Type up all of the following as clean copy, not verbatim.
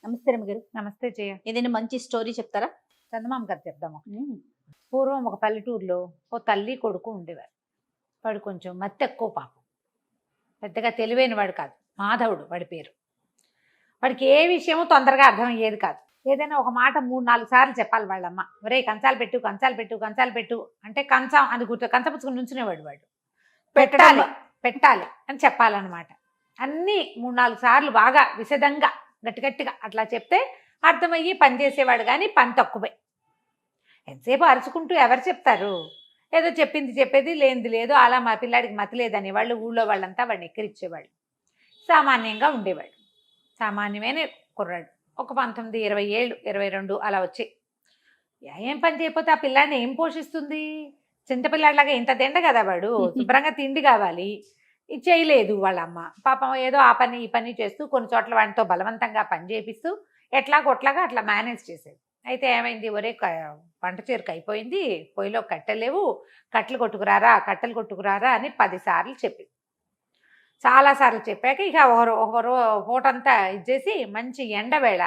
నమస్తే రమ్మగారు. నమస్తే జయ. ఏదైనా మంచి స్టోరీ చెప్తారా? చందమామ కథ చెప్దాము. హ్మ్. పూర్వం ఒక పల్లెటూరులో ఓ తల్లి కొడుకు ఉండేవారు. వాడు కొంచెం మత్తు ఎక్కువ పాపం. పెద్దగా తెలివైన వాడు కాదు. మాధవుడు వాడి పేరు. వాడికి ఏ విషయమో తొందరగా అర్థమయ్యేది కాదు. ఏదైనా ఒక మాట 3-4 సార్లు చెప్పాలి వాళ్ళమ్మ. ఒరేయ్ కంచాలు పెట్టు, కంచాలు పెట్టు, కంచాలు పెట్టు అంటే కంచం అని కంచం పుచ్చుకొని నుంచునేవాడు వాడు. పెట్టాలి పెట్టాలి అని చెప్పాలన్నమాట. అన్నీ 3-4 సార్లు బాగా విశదంగా గట్టిగా అట్లా చెప్తే అర్థమయ్యి పని చేసేవాడు, కానీ పని తక్కువే. ఎంతసేపు అరుచుకుంటూ ఎవరు చెప్తారు? ఏదో చెప్పింది చెప్పేది, లేనిది లేదు. అలా మా పిల్లాడికి మతి లేదని వాళ్ళు ఊళ్ళో వాళ్ళంతా వాడిని ఎక్కిరిచ్చేవాళ్ళు. సామాన్యంగా ఉండేవాడు. సామాన్యమైన కుర్రాడు. ఒక 19, 20 ఏళ్ళు, 22 అలా వచ్చాయి. ఏం పని చేయకపోతే ఆ పిల్లాడిని ఏం పోషిస్తుంది? చింతపిల్లాడిలాగా ఇంత తిండ కదా వాడు. శుభ్రంగా తిండి కావాలి. ఇది చేయలేదు వాళ్ళ అమ్మ. పాపం ఏదో ఆ పని ఈ పని చేస్తూ కొన్ని చోట్ల వాడితో బలవంతంగా పని చేపిస్తూ ఎట్లాగొట్లాగా అట్లా మేనేజ్ చేసేది. అయితే ఏమైంది, ఒరే వంట చేరుకు అయిపోయింది, పొయ్యిలో కట్టెలేవు, కట్టెలు కొట్టుకురారా అని 10 సార్లు చెప్పింది. చాలాసార్లు చెప్పాక ఇక ఒకరు పూటంతా ఇచ్చేసి మంచి ఎండవేళ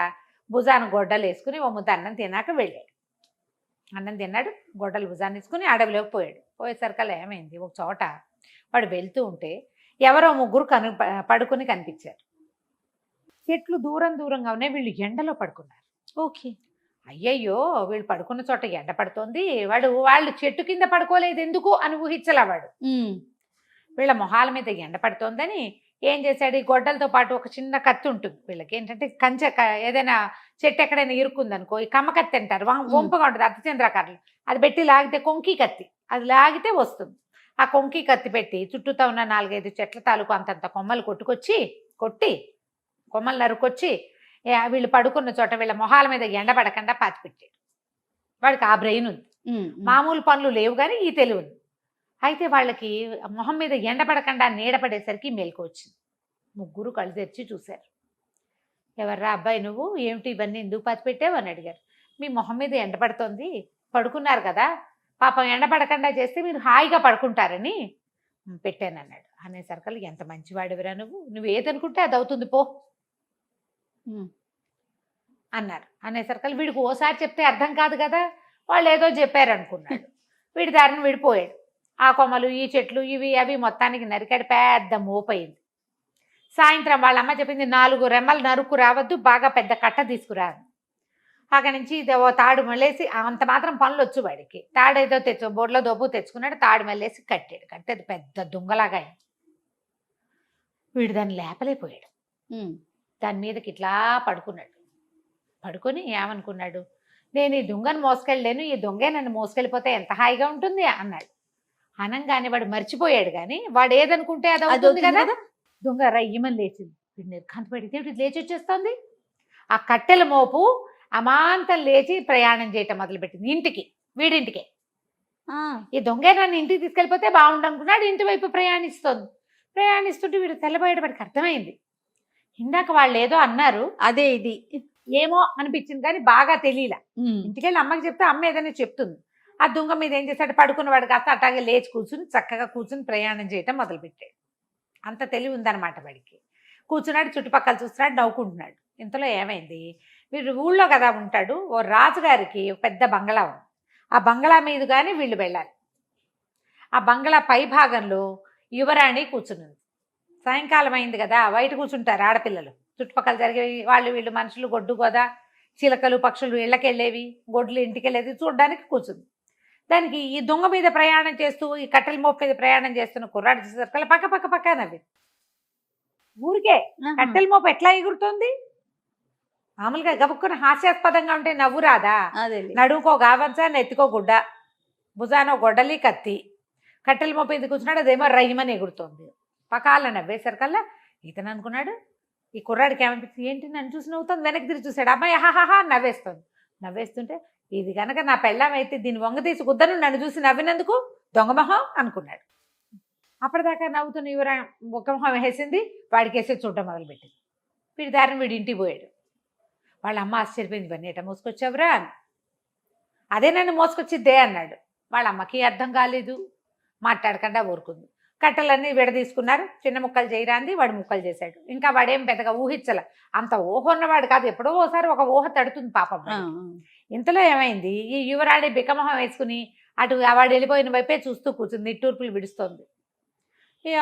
భుజాన గొడ్డలు వేసుకుని ఓ ముద్ద అన్నం తిన్నాక వెళ్ళాడు. అన్నం తిన్నాడు, గొడ్డలు భుజాన్ని వేసుకుని అడవిలోకి పోయాడు. పోయేసరికల్లా ఏమైంది, ఒక చోట వాడు వెళ్తూ ఉంటే ఎవరో ముగ్గురు పడుకుని కనిపించారు. చెట్లు దూరంగా ఉన్నాయి, వీళ్ళు ఎండలో పడుకున్నారు. ఓకే. అయ్యయ్యో వీళ్ళు పడుకున్న చోట ఎండ పడుతోంది, వాళ్ళు చెట్టు కింద పడుకోలేదు ఎందుకు అని ఊహించలా వాడు. వీళ్ళ మొహాల మీద ఎండ పడుతోందని ఏం చేశాడు, ఈ గొడ్డలతో పాటు ఒక చిన్న కత్తి ఉంటుంది వీళ్ళకి. ఏంటంటే కంచె ఏదైనా చెట్టు ఎక్కడైనా ఇరుక్కుందనుకో, ఈ కమ్మ కత్తి అంటారు, వంపుగా ఉంటుంది అర్ధచంద్రాకారంలో. అది పెట్టి లాగితే కొంకి కత్తి, అది లాగితే వస్తుంది. ఆ కొంకి కత్తి పెట్టి చుట్టూతో ఉన్న 4-5 చెట్ల తాలూకు అంతంత కొమ్మలు కొట్టి కొమ్మలు నరుకొచ్చి వీళ్ళు పడుకున్న చోట వీళ్ళ మొహాల మీద ఎండ పడకుండా పాతిపెట్టాడు. వాడికి ఆ బ్రెయిన్ ఉంది. మామూలు పనులు లేవు కానీ ఈ తెలివి ఉంది. అయితే వాళ్ళకి మొహం మీద ఎండ పడకుండా నీడ పడేసరికి మెలకు వచ్చింది. ముగ్గురు కళ్ళు తెరిచి చూశారు. ఎవర్రా అబ్బాయి నువ్వు, ఏమిటి ఇవన్నీ ఎందుకు పాతిపెట్టావు అని అడిగారు. మీ మొహం మీద ఎండ పడుతోంది, పడుకున్నారు కదా, పాపం ఎండ పడకుండా చేస్తే మీరు హాయిగా పడుకుంటారని పెట్టానన్నాడు. అనేసరికల్ ఎంత మంచివాడివిరా నువ్వు ఏదనుకుంటే అది అవుతుంది పో అన్నారు. అనేసరికల్ వీడికి ఓసారి చెప్తే అర్థం కాదు కదా, వాళ్ళు ఏదో చెప్పారు అనుకున్నాడు. వీడి దారిని విడిపోయాడు. ఆ కొమ్మలు ఈ చెట్లు ఇవి అవి మొత్తానికి నరికాడు. పెద్ద మోపయింది. సాయంత్రం వాళ్ళ అమ్మ చెప్పింది 4 రెమ్మలు నరుకు రావద్దు, బాగా పెద్ద కట్ట తీసుకురాదు. అక్కడి నుంచి ఓ తాడు మళ్ళేసి, అంత మాత్రం పనులు వచ్చు వాడికి. తాడు ఏదో బొడ్లో దొబ్బు తెచ్చుకున్నాడు, తాడు మళ్ళేసి కట్టాడు. కట్టేది పెద్ద దొంగలాగా అయింది. వీడు దాన్ని లేపలేకపోయాడు. దాని మీదకి ఇట్లా పడుకున్నాడు. పడుకొని ఏమనుకున్నాడు, నేను ఈ దొంగను మోసుకెళ్ళలేను, ఈ దొంగే నన్ను మోసుకెళ్ళిపోతే ఎంత హాయిగా ఉంటుంది అన్నాడు. అనంగానే వాడు మర్చిపోయాడు, కానీ వాడు ఏదనుకుంటే అది అవుతుంది కదా. దొంగ రయ్యమని లేచింది. వీడు నిర్ఘాంత పడితే లేచి వచ్చేస్తుంది. ఆ కట్టెల మోపు అమాంతం లేచి ప్రయాణం చేయటం మొదలుపెట్టింది వీడింటికే. ఈ దొంగే నన్ను ఇంటికి తీసుకెళ్ళిపోతే బాగుండనుకున్నాడు. ఇంటి వైపు ప్రయాణిస్తుంటే వీడు తెల్లబోయేట వాడికి అర్థమైంది. ఇందాక వాళ్ళు ఏదో అన్నారు, అదే ఇది ఏమో అనిపించింది కానీ బాగా తెలియలా. ఇంటికెళ్ళి అమ్మకి చెప్తే అమ్మ ఏదైనా చెప్తుంది. ఆ దొంగ మీద ఏం చేశాడు, పడుకున్నవాడు కాస్త అట్లాగే లేచి చక్కగా కూర్చుని ప్రయాణం చేయటం మొదలుపెట్టాడు. అంత తెలివి ఉందన్నమాట వాడికి. కూర్చున్నాడు, చుట్టుపక్కల చూస్తున్నాడు, నవ్వుకుంటున్నాడు. ఇంతలో ఏమైంది, వీడు ఊళ్ళో కదా ఉంటాడు. ఓ రాజుగారికి పెద్ద బంగళా ఉంది. ఆ బంగళా మీద కానీ వీళ్ళు వెళ్ళాలి. ఆ బంగళా పై భాగంలో యువరాణి కూర్చున్నది. సాయంకాలం అయింది కదా, బయట కూర్చుంటారు ఆడపిల్లలు. చుట్టుపక్కల జరిగేవి వీళ్ళు మనుషులు, గొడ్డు గోదా, చిలకలు పక్షులు ఇళ్ళకెళ్ళేవి, గొడ్లు ఇంటికెళ్ళేది చూడడానికి కూర్చుంది. దానికి ఈ దొంగ మీద ప్రయాణం చేస్తూ, ఈ కట్టెల మోపు మీద ప్రయాణం చేస్తున్న కుర్రాడు చూసేసరికి పక్క నవ్వి. ఊరికే కట్టెల మోపు ఎట్లా ఎగురుతుంది? మామూలుగా గబుక్కున హాస్యాస్పదంగా ఉంటే నవ్వు రాదా? నడువుకో గావంచ, నెత్తికో గుడ్డ, భుజానో గొడ్డలి కత్తి, కట్టెల మోపు మీద కూర్చున్నాడు, అదేమో రయ్యమని ఎగురుతోంది. పకాల నవ్వేసరికల్లా ఇతను అనుకున్నాడు, ఈ కుర్రాడికి ఏమనిపిస్తుంది, ఏంటి నన్ను చూసి నవ్వుతుంది. వెనక్కి తిరిగి చూశాడు, అమ్మాయి హాహాహా నవ్వేస్తుంది. నవ్వేస్తుంటే ఇది కనుక నా పెళ్ళాం అయితే దీన్ని వంగతీసి గుద్దను నన్ను చూసి నవ్వినందుకు దొంగమొహం అనుకున్నాడు. అప్పటిదాకా నవ్వుతున్న యువరా ముఖమొహం వేసింది, వాడికి వేసే చూడటం మొదలుపెట్టింది. వీడి దారిని వీడి ఇంటికి పోయాడు. వాళ్ళ అమ్మ ఆశ్చర్యపోయింది, ఇవన్నీ ఎట మోసుకొచ్చావురా అని. అదే నన్ను మోసుకొచ్చిద్దే అన్నాడు. వాళ్ళ అమ్మకి అర్థం కాలేదు, మాట్లాడకుండా ఊరుకుంది. కట్టెలన్నీ విడదీసుకున్నారు. చిన్న ముక్కలు చేయరాంది వాడు ముక్కలు చేశాడు. ఇంకా వాడేం పెద్దగా ఊహించల. అంత ఊహ ఉన్నవాడు కాదు. ఎప్పుడో ఓసారి ఒక ఊహ తడుతుంది పాపం. ఇంతలో ఏమైంది, ఈ యువరాణి బికమొహం వేసుకుని అటు వాడు వెళ్ళిపోయిన వైపే చూస్తూ కూర్చుంది. నిట్టూర్పులు విడుస్తోంది. ఇక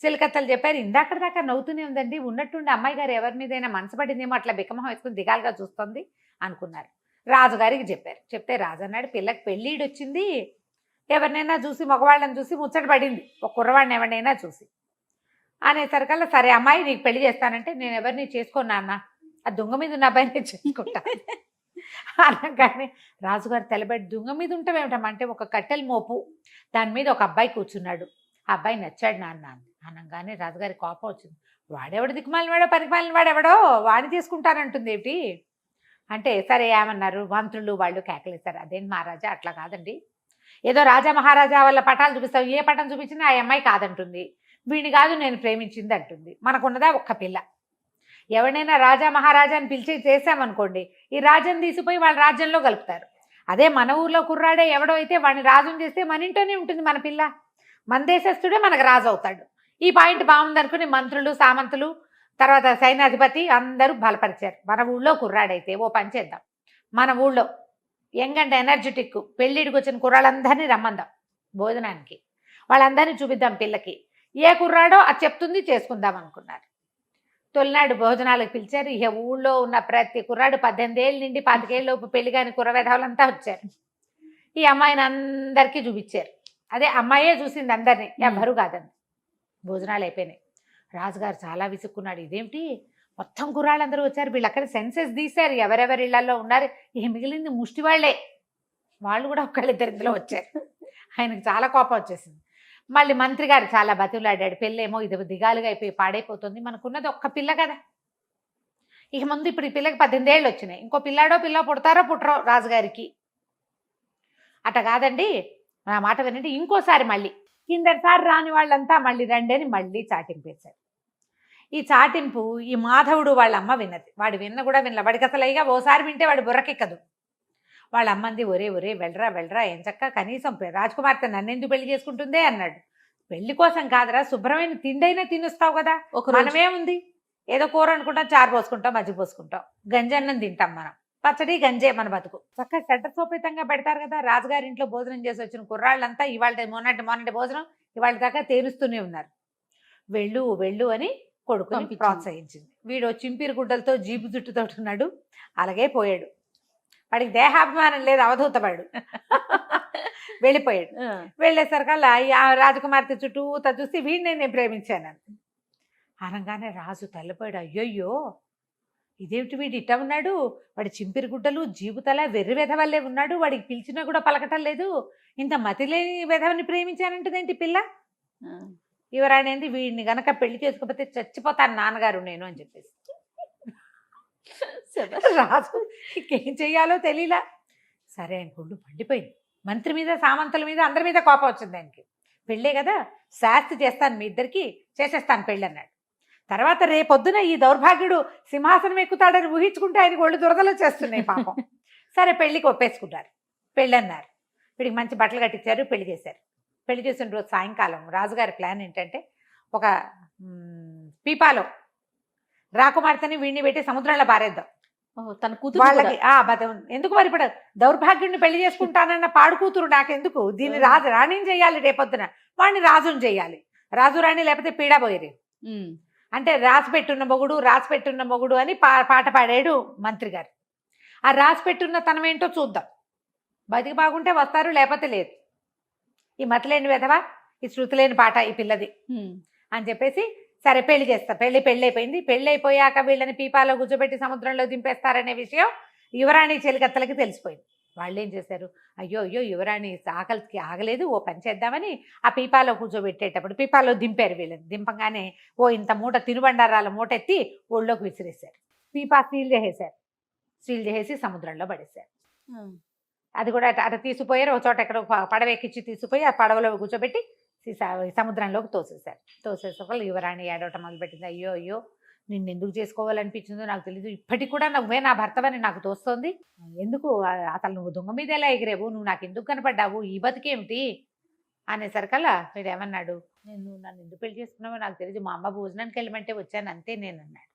చిలకత్తలు చెప్పారు, ఇందాక దాకా నవ్వుతూనే ఉందండి, ఉన్నట్టుండి అమ్మాయి గారు ఎవరి మీదైనా మనసు పడిందేమో అట్లా బికమొహం వేసుకుని దిగాలుగా చూస్తోంది అనుకున్నారు. రాజుగారికి చెప్పారు. చెప్తే రాజు అన్నాడు, పిల్లకి పెళ్ళిడు వచ్చింది, ఎవరినైనా చూసి మగవాళ్ళని చూసి ముచ్చట పడింది, ఒక కుర్రవాడిని ఎవరినైనా చూసి అనేసరికల్లా, సరే అమ్మాయి నీకు పెళ్లి చేస్తానంటే, నేను ఎవరిని చేసుకోను అన్న, ఆ దొంగ మీద ఉన్న అబ్బాయిని చేసుకుంటా అనగానే రాజుగారు తెలబెట్టి, దొంగ మీద ఉంటావేమిటమంటే ఒక కట్టెల మోపు, దాని మీద ఒక అబ్బాయి కూర్చున్నాడు, ఆ అబ్బాయి నచ్చాడు నాన్న అనగానే రాజుగారి కోపం వచ్చింది. వాడెవడు దిక్కుమాలిన వాడో పనికిమాలిన వాడెవడో వాడిని తీసుకుంటానంటుంది ఏమిటి అంటే, సరే ఏమన్నారు, మంత్రులు వాళ్ళు కేకలేశారు. అదేంటి మహారాజా, అట్లా కాదండి, ఏదో రాజా మహారాజా వాళ్ళ పటాలు చూపిస్తావు, ఏ పటం చూపించినా ఆ అమ్మాయి కాదంటుంది, వీడిని కాదు నేను ప్రేమించింది అంటుంది, మనకున్నదా ఒక్క పిల్ల, ఎవరినైనా రాజా మహారాజా అని పిలిచి చేసామనుకోండి, ఈ రాజ్యం తీసిపోయి వాళ్ళ రాజ్యంలో కలుపుతారు. అదే మన ఊర్లో కుర్రాడే ఎవడో అయితే వాడిని రాజుని చేస్తే మన ఇంట్లోనే ఉంటుంది మన పిల్ల, మన దేశస్తుడే మనకు రాజు అవుతాడు. ఈ పాయింట్ బాగుందనుకుని మంత్రులు సామంతులు తర్వాత సైన్యాధిపతి అందరూ బలపరిచారు. మన ఊళ్ళో కుర్రాడైతే ఓ పని చేద్దాం, మన ఊళ్ళో యంగ్ అండ్ ఎనర్జెటిక్ పెళ్ళిడికి వచ్చిన కుర్రాళ్ళందరినీ రమ్మందాం భోజనానికి, వాళ్ళందరినీ చూపిద్దాం పిల్లకి, ఏ కుర్రాడో అది చెప్తుంది చేసుకుందాం అనుకున్నారు. తొలినాడు భోజనాలకు పిలిచారు. ఇక ఊళ్ళో ఉన్న ప్రతి కుర్రాడు 18 ఏళ్ళ నుండి 25 ఏళ్ళలోపు పెళ్లి కాని కుర్రవేధవులంతా వచ్చారు. ఈ అమ్మాయిని అందరికీ చూపించారు. అదే అమ్మాయే చూసింది అందరినీ, ఎవ్వరు కాదండి. భోజనాలు అయిపోయినాయి. రాజుగారు చాలా విసుక్కున్నాడు, ఇదేమిటి మొత్తం కుర్రాళ్ళందరూ వచ్చారు, వీళ్ళు అక్కడ సెన్సెస్ తీశారు ఎవరెవరి ఇళ్లలో ఉన్నారు, ఇక మిగిలింది ముష్టి వాళ్ళే, వాళ్ళు కూడా ఒకళ్ళిద్దరిలో వచ్చారు. ఆయనకు చాలా కోపం వచ్చేసింది. మళ్ళీ మంత్రి గారు చాలా బతులాడాడు, పెళ్ళేమో ఇది దిగాలుగా అయిపోయి పాడైపోతుంది, మనకున్నది ఒక్క పిల్ల కదా, ఇక ముందు ఇప్పుడు ఈ పిల్లకి 18 ఏళ్ళు వచ్చినాయి, ఇంకో పిల్లాడో పిల్ల పుడతారో పుట్టరో రాజుగారికి, అట్ట కాదండి నా మాట వినండి, ఇంకోసారి మళ్ళీ కిందటిసారి రాని వాళ్ళంతా మళ్ళీ రండి అని మళ్ళీ చాటింపు వేశారు. ఈ చాటింపు ఈ మాధవుడు వాళ్ళ అమ్మ విన్నది. వాడు విన్న కూడా వినలే, వాడికి అసలు అయ్యా ఓసారి వింటే వాడు బుర్రకెక్కదు. వాళ్ళ అమ్మంది, ఒరే ఒరే వెళ్ళరా వెళ్ళరా, ఎంచక్క కనీసం రాజకుమార్తె నన్నెందుకు పెళ్లి చేసుకుంటుందే అన్నాడు. పెళ్లి కోసం కాదురా, శుభ్రమైన తిండైనా తినిస్తావు కదా, మనమేముంది ఏదో కూర అనుకుంటాం, చారు పోసుకుంటాం, మజ్జిగ పోసుకుంటాం, గంజన్నం తింటాం, మనం పచ్చడి గంజే మన బతుకు, చక్కగా సెటసోపేతంగా పెడతారు కదా. రాజుగారి ఇంట్లో భోజనం చేసి వచ్చిన కుర్రాళ్ళంతా ఇవాళ మొన్నటి భోజనం ఇవాళ దాకా తేరుస్తూనే ఉన్నారు. వెళ్ళు వెళ్ళు అని కొడుకుని ప్రోత్సహించింది. వీడు చింపిరి గుడ్డలతో జీపు జుట్టుతో ఉన్నాడు, అలాగే పోయాడు. వాడికి దేహాభిమానం లేదు, అవధూతవాడు. వెళ్ళిపోయాడు. వెళ్ళేసరికల్లా ఆ రాజకుమార్తె చుట్టూ చూసి వీడిని నేను ప్రేమించాను అనగానే రాజు తెల్లపోయాడు. అయ్యయ్యో ఇదేమిటి వీడు ఇట్ట ఉన్నాడు, వాడి చింపిరి గుడ్డలు జీబుతల వెర్రి వెధవల్లే ఉన్నాడు, వాడికి పిలిచినా కూడా పలకటం లేదు, ఇంత మతి లేని వెధవని ప్రేమించానంటదేంటి పిల్ల. యువరాణి వీడిని గనక పెళ్లి చేసుకోకపోతే చచ్చిపోతాను నాన్నగారు నేను అని చెప్పేసి. రాజు ఇంకేం చెయ్యాలో తెలియలా. సరే ఆయన గుళ్ళు పండిపోయింది. మంత్రి మీద సామంతుల మీద అందరి మీద కోపం వచ్చింది ఆయనకి. పెళ్ళే కదా, శాస్తి చేస్తాను మీ ఇద్దరికి, చేసేస్తాను పెళ్ళి అన్నాడు. తర్వాత రేపొద్దున ఈ దౌర్భాగ్యుడు సింహాసనం ఎక్కుతాడని ఊహించుకుంటే ఆయనకు ఒళ్ళు దురదలు చేస్తున్నాయి పాపం. సరే పెళ్ళికి ఒప్పేసుకున్నారు, పెళ్ళి అన్నారు. వీడికి మంచి బట్టలు కట్టించారు, పెళ్లి చేశారు. పెళ్లి చేసిన రోజు సాయంకాలం రాజుగారి ప్లాన్ ఏంటంటే, ఒక పీపాలో రాకుమార్తెని వీడిని పెట్టి సముద్రంలో పారేద్దాం, తన కూతురు వాళ్ళకి ఎందుకు మరి ఇప్పుడు దౌర్భాగ్యుడిని పెళ్లి చేసుకుంటానన్న పాడు కూతురు నాకెందుకు, దీన్ని రాణిని చెయ్యాలి, రేపొద్దున వాడిని రాజుని చెయ్యాలి, రాజు రాణి లేకపోతే పీడా పోయేది అంటే రాసిపెట్టున్న మొగుడు అని పాట పాడాడు మంత్రి గారు. ఆ రాసిపెట్టున్న తనం ఏంటో చూద్దాం, బతికి బాగుంటే వస్తారు లేకపోతే లేదు, ఈ మతలేని వెధవా, ఈ శృతి లేని పాట ఈ పిల్లది అని చెప్పేసి సరే పెళ్లి చేస్తా. పెళ్లి అయిపోయింది. పెళ్లి అయిపోయాక వీళ్ళని పీపాలో కూర్చోబెట్టి సముద్రంలో దింపేస్తారనే విషయం యువరాణి చెలికత్తలకి తెలిసిపోయింది. వాళ్ళు ఏం చేశారు, అయ్యో యువరాణి ఆకలికి ఆగలేదు, ఓ పని చేద్దామని ఆ పీపాలో కూర్చోబెట్టేటప్పుడు పీపాలో దింపారు. వీళ్ళని దింపగానే ఓ ఇంత మూట తినుబండారాల మూట ఎత్తి ఒళ్ళోకి విసిరేశారు. పీపా సీల్ చేసేసి సముద్రంలో పడేశారు. అది కూడా అటు తీసుకుపోయారు, ఒక చోట ఎక్కడ పడవ ఎక్కించి తీసుకుపోయి ఆ పడవలో కూర్చోబెట్టి సముద్రంలోకి తోసేసే యువరాణి ఏడవటం మొదలుపెట్టింది. అయ్యో నిన్ను ఎందుకు చేసుకోవాలనిపించిందో నాకు తెలీదు, ఇప్పటికి కూడా నువ్వే నా భర్తవని నాకు తోస్తోంది, ఎందుకు అసలు నువ్వు దొంగ మీద ఎలా ఎగిరేవు, నువ్వు నాకు ఎందుకు కనపడ్డావు, ఈ బతికేమిటి అనేసరికల్లా వీడు ఏమన్నాడు, నన్ను ఎందుకు పెళ్లి చేసుకున్నావో నాకు తెలియదు, మా అమ్మ భోజనానికి వెళ్ళమంటే వచ్చాను అంతే నేను అన్నాడు.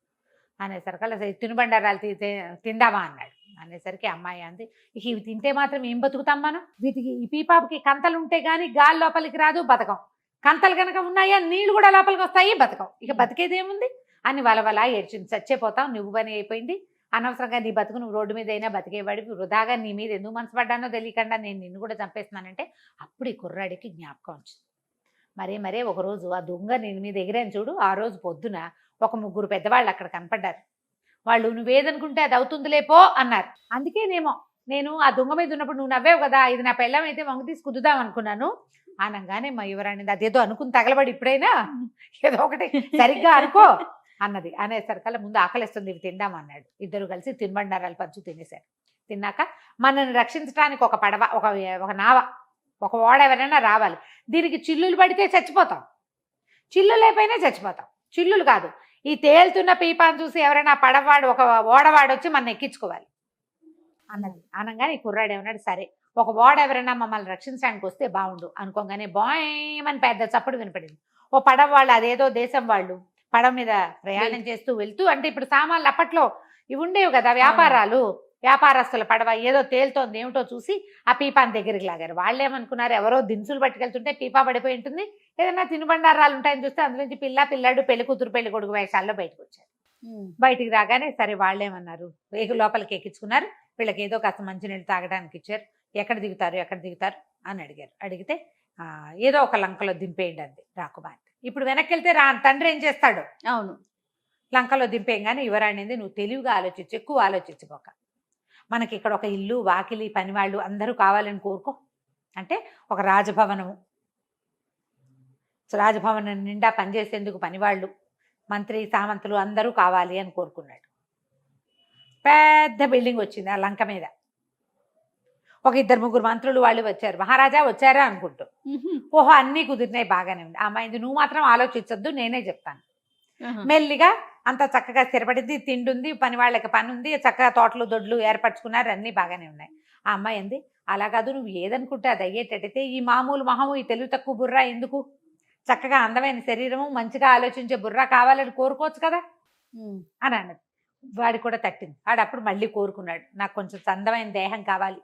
అనేసరికల్లా తినుబండారాలు తిందామా అన్నాడు. అనేసరికి అమ్మాయి అంది, ఇక ఇవి తింటే మాత్రం ఏం బతుకుతాం మనం, వీటికి ఈ పీపాపకి కంతలు ఉంటే గానీ గాలి లోపలికి రాదు, బతకం. కంతలు కనుక ఉన్నాయా నీళ్లు కూడా లోపలికి వస్తాయి, బతకం. ఇక బతికేదేముంది అని వలవలా ఏడ్చింది. చచ్చిపోతావు, నువ్వు పని అయిపోయింది, అనవసరంగా నీ బతుకు నువ్వు రోడ్డు మీద అయినా బతికేవాడివి, వృధాగా నీ మీద ఎందుకు మనసు పడ్డానో తెలియకుండా నేను నిన్ను కూడా చంపేస్తున్నానంటే అప్పుడు ఈ కుర్రాడికి జ్ఞాపకం వచ్చింది. మరే ఒకరోజు ఆ దొంగ నేను మీద ఎగిరాను చూడు, ఆ రోజు పొద్దున ఒక 3 పెద్దవాళ్ళు అక్కడ కనపడ్డారు. వాళ్ళు నువ్వేదనుకుంటే అది అవుతుందిలేపో అన్నారు. అందుకేనేమో నేను ఆ దొంగ మీద ఉన్నప్పుడు నువ్వు నవ్వేవు కదా, ఇది నా పెళ్ళం అయితే వంగ తీసి కుద్దుదాం అనుకున్నాను అనగానే మా యువరాణి అదేదో అనుకుని తగలబడి ఇప్పుడైనా ఏదో ఒకటి సరిగ్గా అనుకో అన్నది. అనేసరికల్లా ముందు ఆకలిస్తుంది ఇవి తిందామన్నాడు. ఇద్దరు కలిసి తినుబండారాలు పంచు తినేశారు. తిన్నాక మనల్ని రక్షించడానికి ఒక పడవ, ఒక నావ, ఒక ఓడ ఎవరైనా రావాలి. దీనికి చిల్లులు పడితే చచ్చిపోతాం, చిల్లు లేకపోయినా చచ్చిపోతాం. చిల్లులు కాదు, ఈ తేలుతున్న పీపాను చూసి ఎవరైనా పడవాడు ఒక ఓడవాడు వచ్చి మన ఎక్కించుకోవాలి అన్నది. అనగానే ఈ కుర్రాడు ఏమన్నాడు, సరే ఒక ఓడ ఎవరైనా మమ్మల్ని రక్షించడానికి వస్తే బాగుండు అనుకోగానే బాయమని పెద్ద చప్పుడు వినపడింది. ఓ పడవ వాళ్ళు, అదేదో దేశం వాళ్ళు పడవ మీద ప్రయాణం చేస్తూ వెళ్తూ, అంటే ఇప్పుడు సామాన్లు అప్పట్లో ఇవి ఉండేవి కదా వ్యాపారాలు, వ్యాపారస్తుల పడవ ఏదో తేలుతోంది ఏమిటో చూసి ఆ పీపాని దగ్గరికి లాగారు. వాళ్ళు ఏమనుకున్నారు, ఎవరో దినుసులు పట్టుకెళ్తుంటే పీపా పడిపోయి ఉంటుంది, ఏదైనా తినుబండారాలు ఉంటాయని చూస్తే అందులోంచి పిల్లాడు పెళ్లి కూతురు పెళ్లి కొడుకు వేషాల్లో బయటకు వచ్చారు. బయటికి రాగానే సరే వాళ్ళేమన్నారు, వేగు లోపలికి ఎక్కించుకున్నారు. వీళ్ళకి ఏదో కాస్త మంచినీళ్ళు తాగడానికి ఇచ్చారు. ఎక్కడ దిగుతారు అని అడిగారు. అడిగితే ఏదో ఒక లంకలో దింపేయండి అంది రాకుమార్తె. ఇప్పుడు వెనక్కి వెళ్తే తండ్రి ఏం చేస్తాడు, అవును లంకలో దింపేయంగానే యువరాణింది, నువ్వు తెలివిగా ఆలోచించు, ఎక్కువ ఆలోచించుకోక, మనకి ఇక్కడ ఒక ఇల్లు వాకిలి పనివాళ్ళు అందరూ కావాలని కోరుకో. అంటే ఒక రాజభవనం నిండా పనిచేసేందుకు పనివాళ్ళు, మంత్రి సామంతులు అందరూ కావాలి అని కోరుకున్నాడు. పెద్ద బిల్డింగ్ వచ్చింది ఆ లంక మీద. ఒక 2-3 మంత్రులు వాళ్ళు వచ్చారు. మహారాజా వచ్చారా అనుకుంటూ. ఓహో అన్నీ కుదిరినాయి, బాగానే ఉంది. అమ్మాయింది, నువ్వు మాత్రం ఆలోచించొద్దు, నేనే చెప్తాను. మెల్లిగా అంత చక్కగా స్థిరపడింది, తిండి ఉంది, పని వాళ్ళకి పని ఉంది, చక్కగా తోటలు దొడ్లు ఏర్పరచుకున్నారు, అన్నీ బాగానే ఉన్నాయి. ఆ అమ్మాయి అంది, అలా కాదు, నువ్వు ఏదనుకుంటే అది అయ్యేటట్టయితే ఈ మామూలు మహము, ఈ తెలివి తక్కువ బుర్రా ఎందుకు, చక్కగా అందమైన శరీరము, మంచిగా ఆలోచించే బుర్రా కావాలని కోరుకోవచ్చు కదా అని అన్నది. వాడి కూడా తట్టింది. వాడు అప్పుడు మళ్ళీ కోరుకున్నాడు, నాకు కొంచెం అందమైన దేహం కావాలి,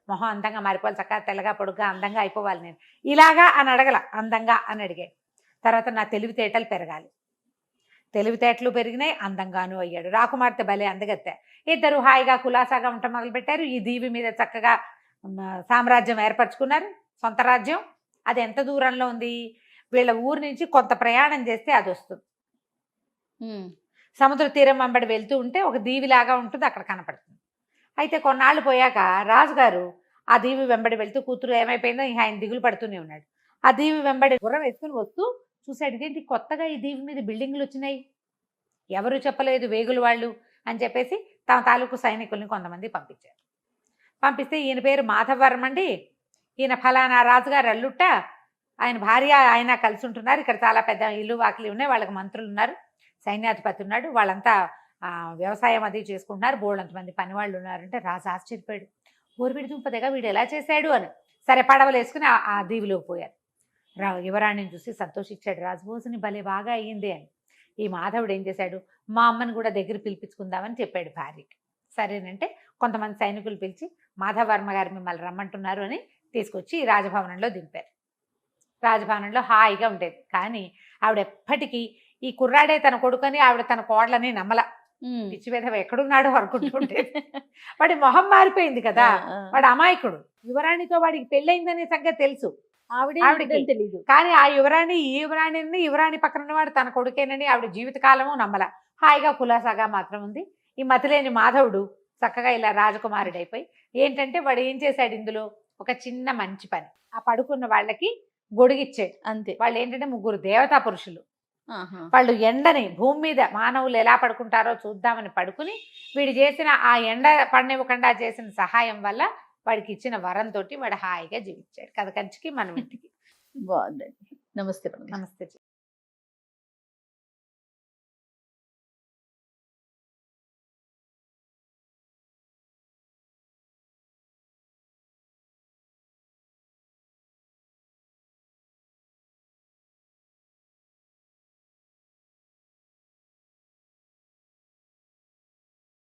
మొహం అందంగా మారిపోవాలి, చక్కగా తెల్లగా పొడుగ్గా అందంగా అయిపోవాలి, నేను ఇలాగా అని అడగల, అందంగా అని అడిగాడు. తర్వాత నా తెలివితేటలు పెరగాలి, తెలివితేటలు పెరిగినాయి, అందంగానూ అయ్యాడు. రాకుమార్తె భలే అందగత్తె. ఇద్దరు హాయిగా కులాసాగా ఉండటం మొదలుపెట్టారు. ఈ దీవి మీద చక్కగా సామ్రాజ్యం ఏర్పరచుకున్నారు, సొంత రాజ్యం. అది ఎంత దూరంలో ఉంది, వీళ్ళ ఊరు నుంచి కొంత ప్రయాణం చేస్తే అది వస్తుంది. సముద్ర తీరం వెంబడి వెళ్తూ ఉంటే ఒక దీవిలాగా ఉంటుంది, అక్కడ కనపడుతుంది. అయితే కొన్నాళ్ళు పోయాక రాజుగారు ఆ దీవి వెంబడి వెళ్తూ, కూతురు ఏమైపోయిందో ఇంకా ఆయన దిగులు పడుతూనే ఉన్నాడు. ఆ దీవి వెంబడి గుర్రం వేసుకుని వస్తూ చూశాడు, ఇదేంటి కొత్తగా ఈ దీవి మీద బిల్డింగ్లు వచ్చినాయి, ఎవరు చెప్పలేదు వేగులు వాళ్ళు అని చెప్పేసి తమ తాలూకు సైనికుల్ని కొంతమంది పంపించారు. పంపిస్తే ఈయన పేరు మాధవవర్మ అండి, ఈయన ఫలానా రాజుగారు అల్లుట్ట, ఆయన భార్య ఆయన కలిసి ఉంటున్నారు, ఇక్కడ చాలా పెద్ద ఇల్లు వాకిలి ఉన్నాయి, వాళ్ళకి మంత్రులు ఉన్నారు, సైన్యాధిపతి ఉన్నాడు, వాళ్ళంతా వ్యవసాయం అది చేసుకుంటున్నారు, బోళ్ళంతమంది పని వాళ్ళు ఉన్నారంటే రాజు ఆశ్చర్యపోయాడు. ఊరివిడి దుంపదగా వీడు ఎలా చేశాడు అని. సరే పడవలు వేసుకుని ఆ దీవిలోకి పోయారు. యువరాణిని చూసి సంతోషించాడు రాజు, భోజని భలే బాగా అయ్యింది అని. ఈ మాధవుడు ఏం చేశాడు, మా అమ్మని కూడా దగ్గర పిలిపించుకుందామని చెప్పాడు భార్యకి. సరేనంటే కొంతమంది సైనికులు పిలిచి మాధవవర్మ గారు మిమ్మల్ని రమ్మంటున్నారు అని తీసుకొచ్చి రాజభవనంలో దింపారు. రాజభవనంలో హాయిగా ఉండేది. కానీ ఆవిడ ఎప్పటికీ ఈ కుర్రాడే తన కొడుకని ఆవిడ తన కోడలని నమ్మల. పిచ్చి మీద ఎక్కడున్నాడో అనుకుంటుంటే వాడి మొహం మారిపోయింది కదా, వాడు అమాయకుడు. యువరాణితో వాడికి పెళ్ళయిందనే సంగతి తెలుసు, ఆవిడకి తెలియదు. కానీ ఆ యువరాణి పక్కన ఉన్నవాడు తన కొడుకేనని ఆవిడ జీవితకాలము నమ్మల. హాయిగా కులాసాగా మాత్రం ఉంది. ఈ మతిలేని మాధవుడు చక్కగా ఇలా రాజకుమారుడు అయిపోయి, ఏంటంటే వాడు ఏం చేశాడు ఇందులో ఒక చిన్న మంచి పని, ఆ పడుకున్న వాళ్ళకి గొడుగిచ్చాడు అంతే. వాళ్ళు ఏంటంటే 3 దేవతా పురుషులు, వాళ్ళు ఎండని భూమి మీద మానవులు ఎలా పడుకుంటారో చూద్దామని పడుకుని వీడు చేసిన ఆ ఎండ పడనివ్వకుండా చేసిన సహాయం వల్ల వాడికి ఇచ్చిన వరంతో వాడు హాయిగా జీవించాడు. కథ కంచికి మనం ఇంటికి. బాగుందండి. నమస్తే. నమస్తే.